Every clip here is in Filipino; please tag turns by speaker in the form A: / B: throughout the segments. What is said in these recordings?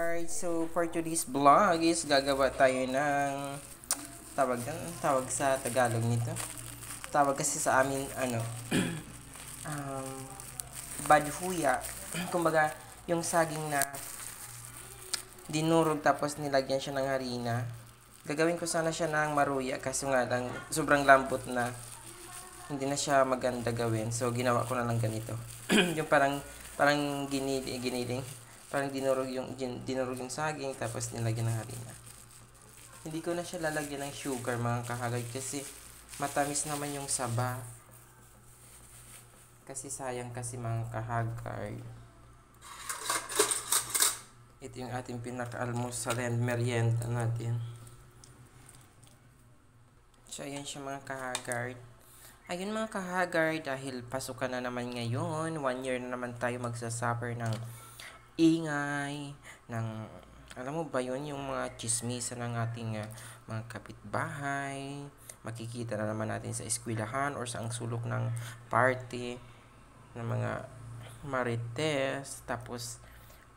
A: Alright, so for today's vlog is gagawa tayo ng tawag sa Tagalog nito. Tawag kasi sa amin um, badhuya. Kumbaga, yung saging na dinurog tapos nilagyan siya ng harina. Gagawin ko sana siya ng maruya kasi nga lang sobrang lambot na hindi na siya maganda gawin. So ginawa ko na lang ganito. Yung parang giniling. Parang dinurog yung saging tapos nilagyan ng harina. Hindi ko na siya lalagyan ng sugar mga kahagay kasi matamis naman yung saba. Kasi sayang kasi mga kahagay. Ito yung ating pinaka-almusal and merienda natin. So ayan siya mga kahagay. Ayun mga kahagay, dahil pasukan na naman ngayon, 1 year na naman tayo magsasuffer ng ingay, ng, alam mo ba yun, yung mga chismisan ng ating mga kapitbahay, makikita na naman natin sa eskwelahan or sa ang sulok ng party, ng mga marites, tapos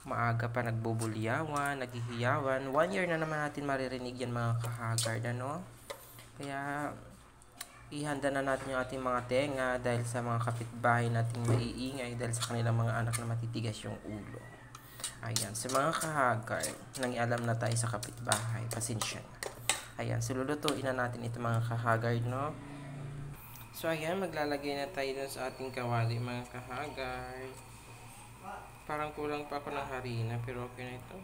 A: maaga pa nagbubulyawan, naghihiyawan. 1 year na naman natin maririnig yan mga kahagard, ano? Kaya ihanda na natin yung ating mga tenga dahil sa mga kapitbahay nating maiingay dahil sa kanilang mga anak na matitigas yung ulo. Ayan, sa mga kahagard, nangialam na tayo sa kapitbahay, pasensya na. Ayan, so lulutuin na natin ito mga kahagard, no? So ayan, maglalagay na tayo dun sa ating kawali mga kahagard. Parang kulang pa ako ng harina, pero okay na ito.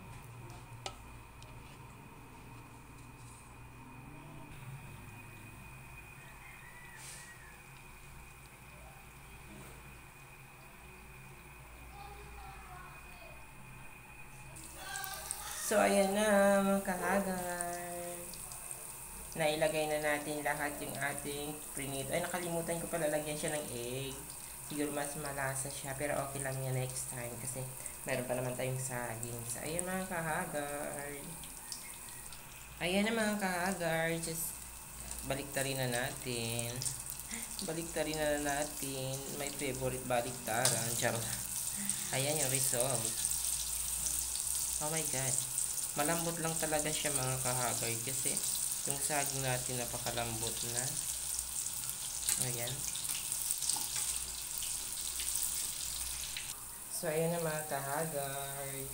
A: So, ayan na mga kahagard. Nailagay na natin lahat yung ating prinito. Ay, nakalimutan ko pala lagyan siya ng egg. Siguro mas malasa siya, pero okay lang yan next time kasi meron pa naman tayong saging. So, ayan mga kahagard. Ayan na mga kahagard. Just baliktarin na natin. Baliktarin na natin. My favorite baliktaran. Charot. Ayan yung result. Oh my God. Malambot lang talaga siya mga kahagay kasi yung saging natin napakalambot na. Ayan. So, ayan na mga kahagay.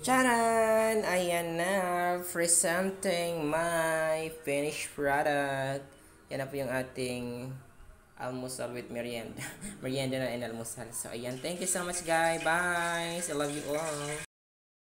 A: Charan! Ayan na. Presenting my finished product. Yan na po yung ating almusal with merienda. Merienda na and almusal. So, ayan. Thank you so much, guys. Bye! I love you all.